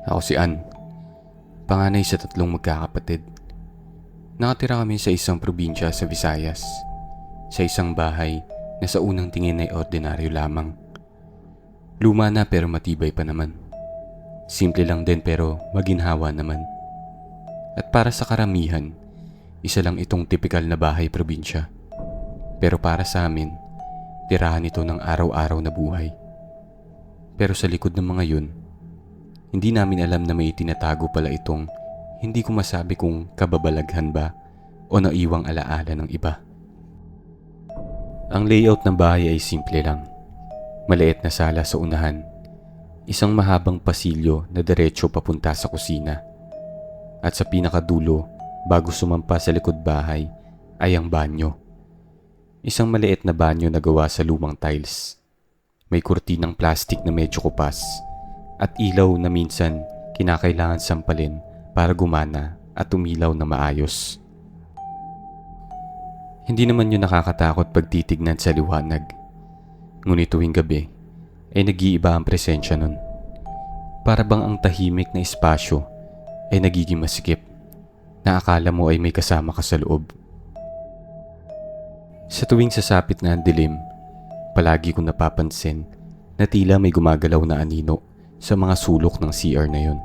Ako si Ann, panganay sa 3 magkakapatid. Nakatira kami sa isang probinsya sa Visayas, sa isang bahay na sa unang tingin ay ordinaryo lamang. Luma na pero matibay pa naman. Simple lang din pero maginhawa naman. At para sa karamihan, isa lang itong tipikal na bahay probinsya. Pero para sa amin, tirahan ito ng araw-araw na buhay. Pero sa likod ng mga yun, hindi namin alam na may tinatago pala itong hindi ko masabi kung kababalaghan ba o naiwang alaala ng iba. Ang layout ng bahay ay simple lang. Maliit na sala sa unahan, isang mahabang pasilyo na diretso papunta sa kusina. At sa pinakadulo, bago sumampa sa likod bahay, ay ang banyo. Isang maliit na banyo na gawa sa lumang tiles. May kurtinang plastik na medyo kupas at ilaw na minsan kinakailangan sampalin para gumana at umilaw na maayos. Hindi naman yun nakakatakot pag titignan sa liwanag. Ngunit tuwing gabi ay nag-iiba ang presensya nun. Para bang ang tahimik na espasyo ay nagiging masikip na akala mo ay may kasama ka sa loob. Sa tuwing sasapit na ang dilim, palagi kong napapansin na tila may gumagalaw na anino sa mga sulok ng CR na yun.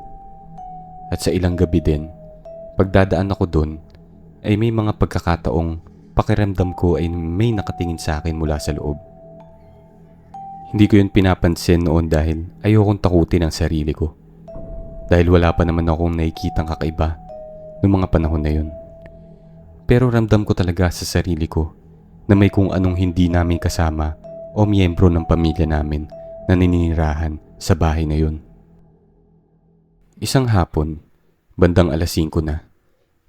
At sa ilang gabi din, pagdadaan ako dun, ay may mga pagkakataong pakiramdam ko ay may nakatingin sa akin mula sa loob. Hindi ko yun pinapansin noon dahil ayokong takutin ang sarili ko. Dahil wala pa naman akong nakikitang kakaiba noong mga panahon na yun. Pero ramdam ko talaga sa sarili ko na may kung anong hindi namin kasama o miyembro ng pamilya namin na naninirahan sa bahay na yun. Isang hapon, bandang 5:00 na,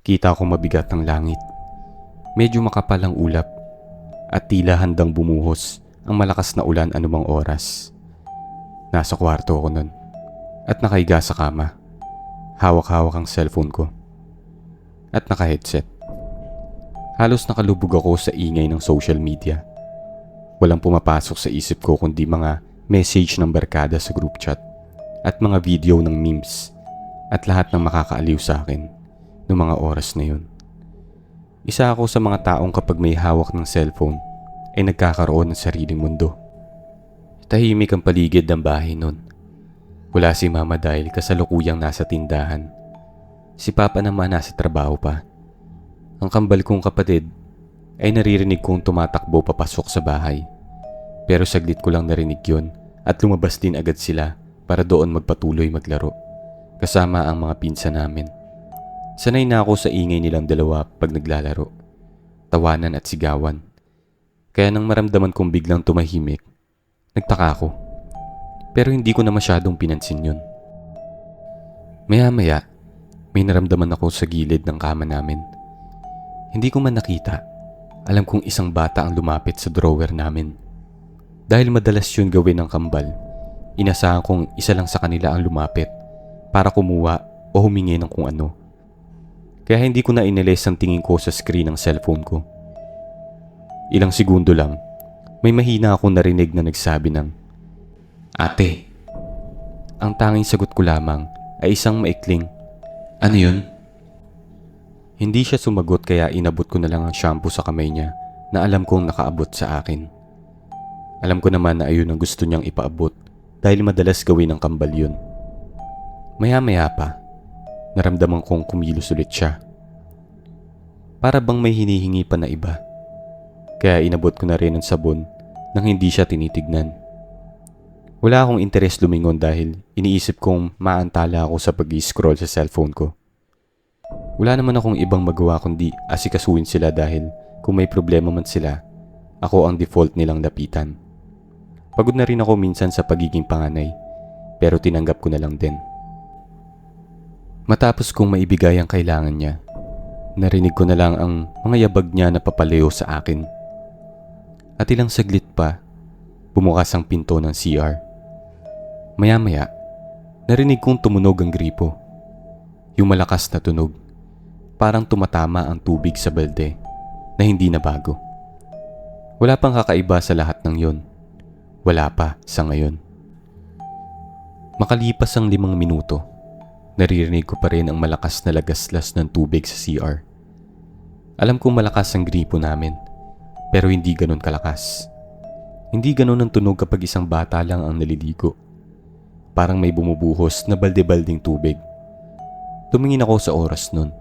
kita ko mabigat ang langit. Medyo makapal ang ulap at tila handang bumuhos ang malakas na ulan anumang oras. Nasa kwarto ako nun at nakahiga sa kama. Hawak-hawak ang cellphone ko at naka-headset. Halos nakalubog ako sa ingay ng social media. Walang pumapasok sa isip ko kundi mga message ng barkada sa group chat at mga video ng memes at lahat ng makakaaliw sa akin noong mga oras na yun. Isa ako sa mga taong kapag may hawak ng cellphone ay nagkakaroon ng sariling mundo. Tahimik ang paligid ng bahay nun. Wala si mama dahil kasalukuyang nasa tindahan. Si papa naman nasa trabaho pa. Ang kambal kong kapatid ay naririnig kong tumatakbo papasok sa bahay. Pero saglit ko lang narinig yun at lumabas din agad sila para doon magpatuloy maglaro. Kasama ang mga pinsan namin. Sanay na ako sa ingay nilang dalawa pag naglalaro. Tawanan at sigawan. Kaya nang maramdaman kong biglang tumahimik, nagtaka ako. Pero hindi ko na masyadong pinansin yun. Maya-maya, may naramdaman ako sa gilid ng kama namin. Hindi ko man nakita. Alam kong isang bata ang lumapit sa drawer namin. Dahil madalas yun gawin ng kambal, inasahan kong isa lang sa kanila ang lumapit para kumuha o humingi ng kung ano. Kaya hindi ko na inilis ang tingin ko sa screen ng cellphone ko. Ilang segundo lang, may mahina akong narinig na nagsabi ng, "Ate." Ang tanging sagot ko lamang ay isang maikling, "Ano yun?" Hindi siya sumagot kaya inabot ko na lang ang shampoo sa kamay niya na alam kong nakaabot sa akin. Alam ko naman na ayun ang gusto niyang ipaabot dahil madalas gawin ng kambal yun. Maya-maya pa, naramdaman kong kumilos ulit siya. Para bang may hinihingi pa na iba. Kaya inabot ko na rin ang sabon nang hindi siya tinitignan. Wala akong interes lumingon dahil iniisip kong maantala ako sa pag-i-scroll sa cellphone ko. Wala naman akong ibang magawa kundi asikasuhin sila dahil kung may problema man sila, ako ang default nilang lapitan. Pagod na rin ako minsan sa pagiging panganay, pero tinanggap ko na lang din. Matapos kong maibigay ang kailangan niya, narinig ko na lang ang mga yabag niya na papalayo sa akin. At ilang saglit pa, bumukas ang pinto ng CR. Maya-maya, narinig kong tumunog ang gripo. Yung malakas na tunog. Parang tumatama ang tubig sa balde na hindi na bago. Wala pang kakaiba sa lahat ng yon. Wala pa sa ngayon. Makalipas ang 5 minuto, Naririnig ko pa rin ang malakas na lagaslas ng tubig sa CR. Alam kong malakas ang gripo namin, pero hindi ganun kalakas. Hindi ganun ang tunog kapag isang bata lang ang naliligo. Parang may bumubuhos na balde-balding tubig. Tumingin ako sa oras nun.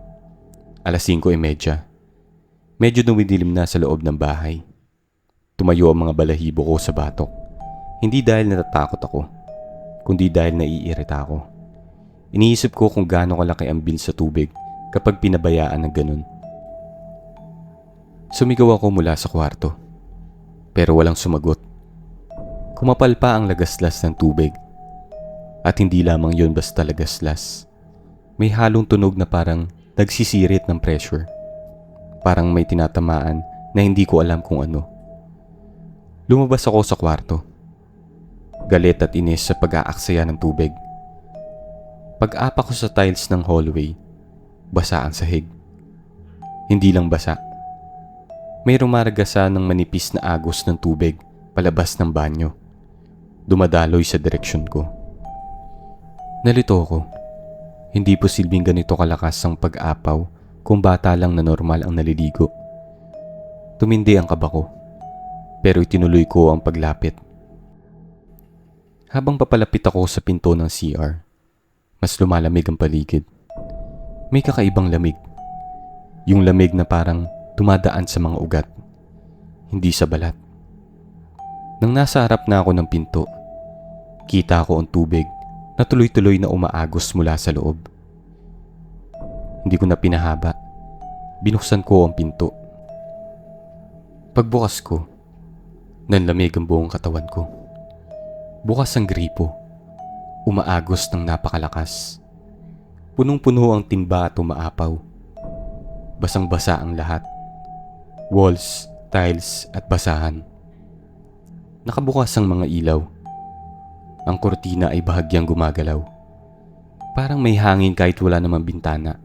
5:30. Medyo dumidilim na sa loob ng bahay. Tumayo ang mga balahibo ko sa batok. Hindi dahil natatakot ako, kundi dahil naiirita ako. Iniisip ko kung gaano kalaki ang bill sa tubig kapag pinabayaan ng ganun. Sumigaw ako mula sa kwarto, pero walang sumagot. Kumapal pa ang lagaslas ng tubig. At hindi lamang yun basta lagaslas. May halong tunog na parang nagsisirit ng pressure. Parang may tinatamaan na hindi ko alam kung ano. Lumabas ako sa kwarto. Galit at inis sa pag-aaksaya ng tubig. Pag-apa ko sa tiles ng hallway, basa ang sahig. Hindi lang basa. May rumaragasa ng manipis na agos ng tubig palabas ng banyo. Dumadaloy sa direksyon ko. Nalito ako. Hindi posibleng ganito kalakas ang pag-apaw kung bata lang na normal ang naliligo. Tumindi ang kaba ko, pero itinuloy ko ang paglapit. Habang papalapit ako sa pinto ng CR, mas lumalamig ang paligid. May kakaibang lamig. Yung lamig na parang dumadaan sa mga ugat, hindi sa balat. Nang nasa harap na ako ng pinto, kita ko ang tubig na tuloy-tuloy na umaagos mula sa loob. Hindi ko na pinahaba. Binuksan ko ang pinto. Pagbukas ko, nanlamig ang buong katawan ko. Bukas ang gripo. Umaagos ng napakalakas. Punong-puno ang timba at umaapaw. Basang-basa ang lahat. Walls, tiles at basahan. Nakabukas ang mga ilaw. Ang kortina ay bahagyang gumagalaw. Parang may hangin kahit wala namang bintana.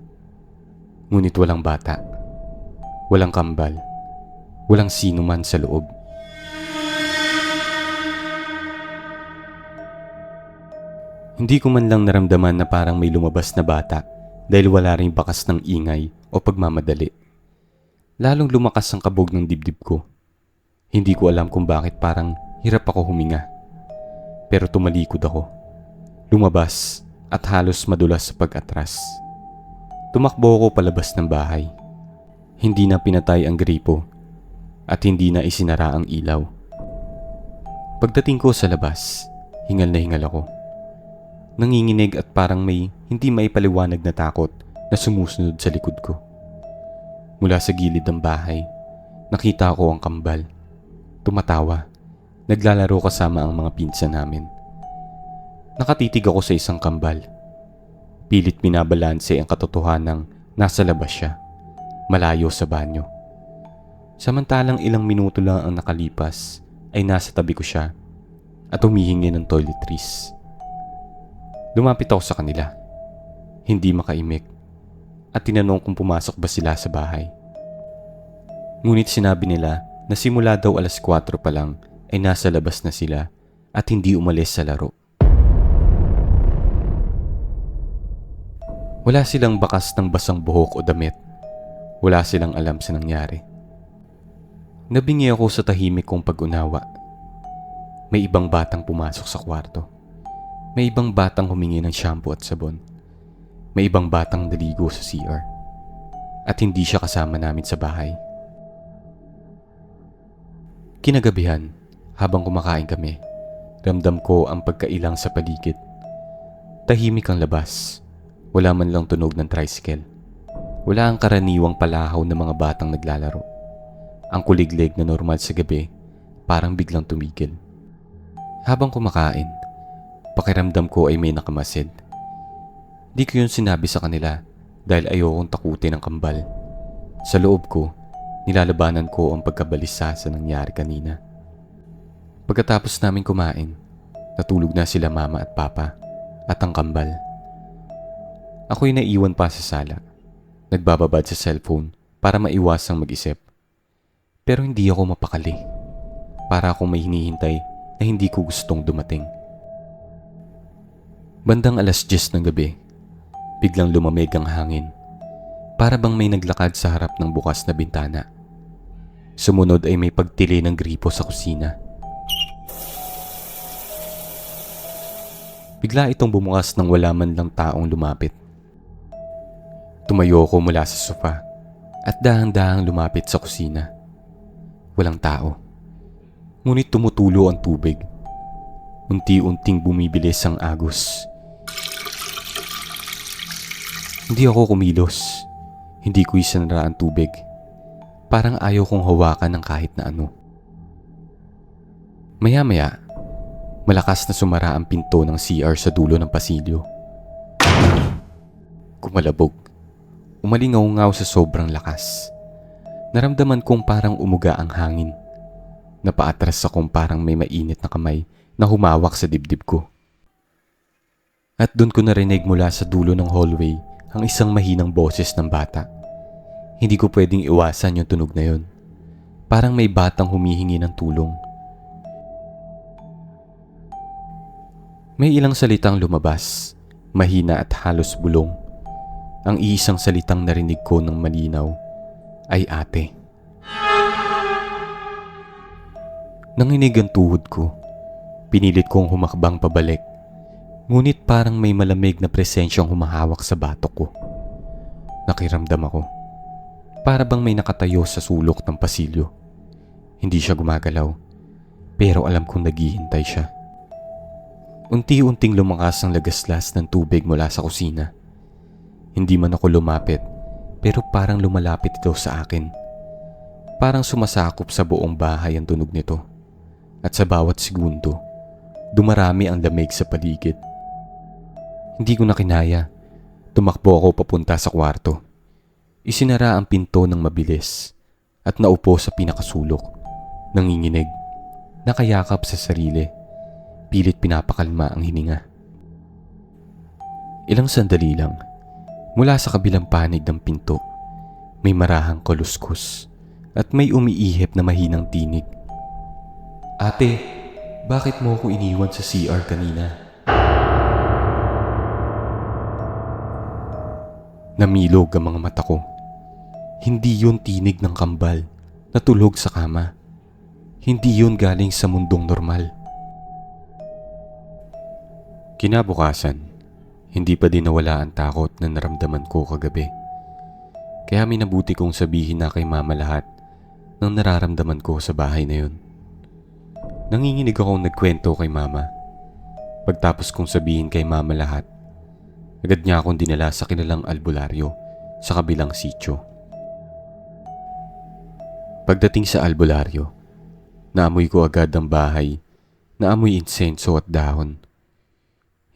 Ngunit walang bata. Walang kambal. Walang sino man sa loob. Hindi ko man lang naramdaman na parang may lumabas na bata dahil wala ring bakas ng ingay o pagmamadali. Lalong lumakas ang kabog ng dibdib ko. Hindi ko alam kung bakit parang hirap ako huminga. Pero tumalikod ako. Lumabas at halos madulas sa pag-atras. Tumakbo ako palabas ng bahay. Hindi na pinatay ang gripo at hindi na isinara ang ilaw. Pagdating ko sa labas, hingal na hingal ako. Nanginginig at parang may hindi maipaliwanag na takot na sumusunod sa likod ko. Mula sa gilid ng bahay, nakita ko ang kambal. Tumatawa. Naglalaro kasama ang mga pinsan namin. Nakatitig ako sa isang kambal. Pilit binabalanse ang katotohanang nasa labas siya, malayo sa banyo. Samantalang ilang minuto lang ang nakalipas ay nasa tabi ko siya at humihingi ng toiletries. Lumapit ako sa kanila, hindi makaimik, at tinanong kung pumasok ba sila sa bahay. Ngunit sinabi nila na simula daw 4:00 pa lang ay nasa labas na sila at hindi umalis sa laro. Wala silang bakas ng basang buhok o damit. Wala silang alam sa nangyari. Nabingi ako sa tahimik kong pag-unawa. May ibang batang pumasok sa kwarto. May ibang batang humingi ng shampoo at sabon. May ibang batang naligo sa CR. At hindi siya kasama namin sa bahay. Kinagabihan, habang kumakain kami, ramdam ko ang pagkailang sa paligid. Tahimik ang labas. Wala man lang tunog ng tricycle. Wala ang karaniwang palahaw ng mga batang naglalaro. Ang kuliglig na normal sa gabi, parang biglang tumigil. Habang kumakain, pakiramdam ko ay may nakamasid. Di ko yun sinabi sa kanila dahil ayokong takutin ang kambal. Sa loob ko, nilalabanan ko ang pagkabalisa sa nangyari kanina. Pagkatapos namin kumain, natulog na sila mama at papa at ang kambal. Ako'y naiwan pa sa sala, nagbababad sa cellphone para maiwasang mag-isip. Pero hindi ako mapakali. Para akong may hinihintay na hindi ko gustong dumating. Bandang 10:00 ng gabi, Biglang lumamig ang hangin. Para bang may naglakad sa harap ng bukas na bintana. Sumunod ay may pagtili ng gripo sa kusina. Bigla itong bumukas nang wala man lang taong lumapit. Tumayo ko mula sa sofa at dahang-dahang lumapit sa kusina. Walang tao. Ngunit tumutulo ang tubig. Unti-unting bumibilis ang agos. Hindi ako kumilos. Hindi ko isinara ang tubig. Parang ayaw kong hawakan ng kahit na ano. Maya-maya, malakas na sumara ang pinto ng CR sa dulo ng pasilyo. Kumalabog. Umalingaw-ngaw sa sobrang lakas. Naramdaman kong parang umuga ang hangin. Napaatras akong parang may mainit na kamay na humawak sa dibdib ko. At doon ko narinig mula sa dulo ng hallway ang isang mahinang boses ng bata. Hindi ko pwedeng iwasan yung tunog na yon. Parang may batang humihingi ng tulong. May ilang salitang lumabas, mahina at halos bulong. Ang iisang salitang narinig ko ng malinaw ay ate. Nanginig ang tuhod ko. Pinilit kong humakbang pabalik. Ngunit parang may malamig na presensyang humahawak sa batok ko. Nakiramdam ako. Para bang may nakatayo sa sulok ng pasilyo. Hindi siya gumagalaw, pero alam kong naghihintay siya. Unti-unting lumakas ang lagaslas ng tubig mula sa kusina. Hindi man ako lumapit, pero parang lumalapit ito sa akin. Parang sumasakop sa buong bahay ang tunog nito. At sa bawat segundo, dumarami ang lamig sa paligid. Hindi ko na kinaya. Tumakbo ako papunta sa kwarto. Isinara ang pinto ng mabilis at naupo sa pinakasulok. Nanginginig, nakayakap sa sarili. Pilit pinapakalma ang hininga. Ilang sandali lang, mula sa kabilang panig ng pinto, may marahang kaluskus at may umiihip na mahinang tinig. Ate, bakit mo ako iniwan sa CR kanina? Namilog ang mga mata ko. Hindi yun tinig ng kambal na tulog sa kama. Hindi yun galing sa mundong normal. Kinabukasan, hindi pa din nawala ang takot na naramdaman ko kagabi. Kaya minabuti kong sabihin na kay mama lahat ng nararamdaman ko sa bahay na yun. Nanginginig akong nagkwento kay mama. Pagtapos kong sabihin kay mama lahat, agad niya akong dinala sa kilalang albularyo sa kabilang sitio. Pagdating sa albularyo, naamoy ko agad ang bahay, naamoy insenso at dahon.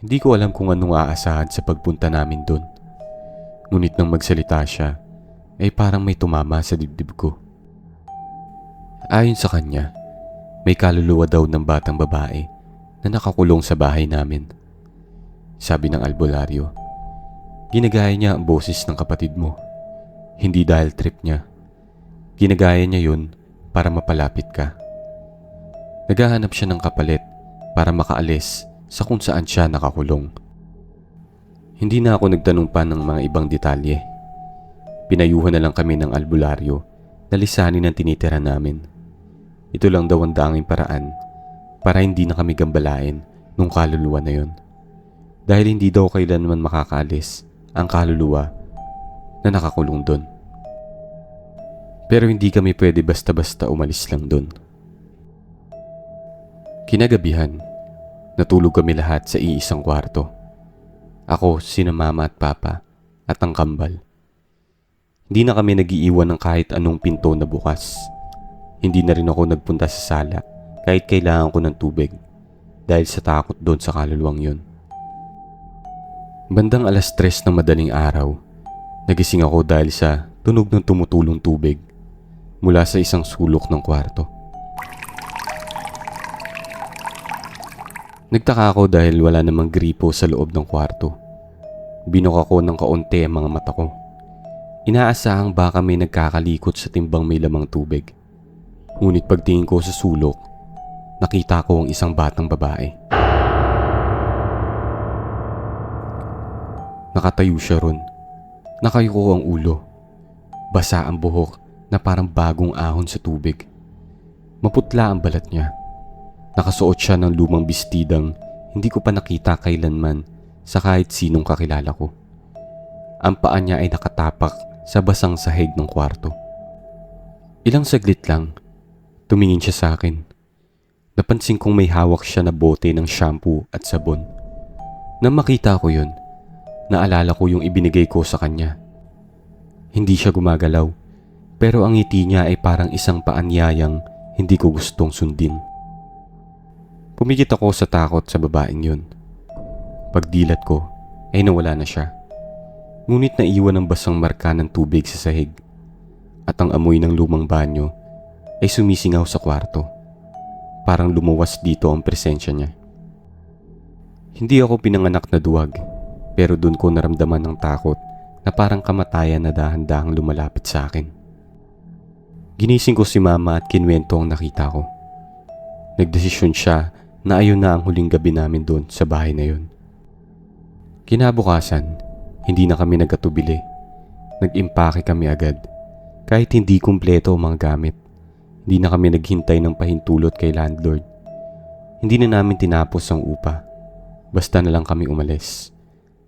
Hindi ko alam kung anong aasahan sa pagpunta namin doon. Ngunit nang magsalita siya, ay parang may tumama sa dibdib ko. Ayon sa kanya, may kaluluwa daw ng batang babae na nakakulong sa bahay namin. Sabi ng albularyo, ginagaya niya ang boses ng kapatid mo. Hindi dahil trip niya. Ginagaya niya yun para mapalapit ka. Naghahanap siya ng kapalit para makaalis sa kung saan siya nakakulong. Hindi na ako nagtanong pa ng mga ibang detalye. Pinayuhan na lang kami ng albularyo na lisanin ang tinitira namin. Ito lang daw ang danging paraan para hindi na kami gambalain nung kaluluwa na yun. Dahil hindi daw kailanman makakaalis ang kaluluwa na nakakulong doon. Pero hindi kami pwede basta-basta umalis lang doon. Kinagabihan, natulog kami lahat sa iisang kwarto. Ako, sina mama at papa, at ang kambal. Hindi na kami nag-iiwan ng kahit anong pinto na bukas. Hindi na rin ako nagpunta sa sala kahit kailangan ko ng tubig dahil sa takot doon sa kaluluwang yun. Bandang 3:00 ng madaling araw, nagising ako dahil sa tunog ng tumutulong tubig mula sa isang sulok ng kwarto. Nagtaka ako dahil wala namang gripo sa loob ng kwarto. Binuka ko ng kaunti ang mga mata ko. Inaasahang baka may nagkakalikot sa timbang may lamang tubig. Ngunit pagtingin ko sa sulok, nakita ko ang isang batang babae. Nakatayo siya ron. Nakayuko ang ulo. Basa ang buhok na parang bagong ahon sa tubig. Maputla ang balat niya. Nakasuot siya ng lumang bestidang hindi ko pa nakita kailanman sa kahit sinong kakilala ko. Ang paa niya ay nakatapak sa basang sahig ng kwarto. Ilang saglit lang, tumingin siya sa akin. Napansin kong may hawak siya na bote ng shampoo at sabon. Nang makita ko yun, naalala ko yung ibinigay ko sa kanya. Hindi siya gumagalaw, pero ang ngiti niya ay parang isang paanyayang hindi ko gustong sundin. Pumikit ako sa takot sa babaeng yun. Pagdilat ko, ay nawala na siya. Ngunit naiwan ang basang marka ng tubig sa sahig. At ang amoy ng lumang banyo ay sumisingaw sa kwarto. Parang lumuwas dito ang presensya niya. Hindi ako pinanganak na duwag, pero doon ko naramdaman ng takot na parang kamatayan na dahan-dahang lumalapit sa akin. Ginising ko si mama at kinwento ang nakita ko. Nagdesisyon siya na ayun na ang huling gabi namin doon sa bahay na yun. Kinabukasan, hindi na kami nagkatubili. Nag-impake kami agad. Kahit hindi kumpleto ang mga gamit. Hindi na kami naghintay ng pahintulot kay landlord. Hindi na namin tinapos ang upa. Basta na lang kami umalis.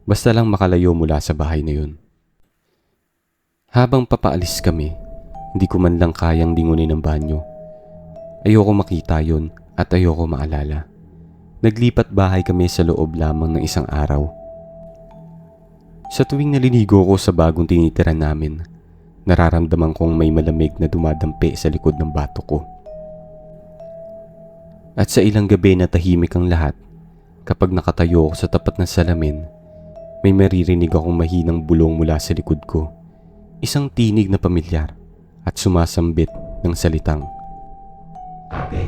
Basta lang makalayo mula sa bahay na yun. Habang papaalis kami, hindi ko man lang kayang lingunin ang banyo. Ayoko makita yun at ayoko maalala. Naglipat bahay kami sa loob lamang ng isang araw. Sa tuwing naliligo ko sa bagong tinitira namin, nararamdaman kong may malamig na dumadampi sa likod ng batok ko. At sa ilang gabi na tahimik ang lahat, kapag nakatayo ako sa tapat ng salamin, may maririnig akong mahinang bulong mula sa likod ko. Isang tinig na pamilyar at sumasambit ng salitang, "Ate!"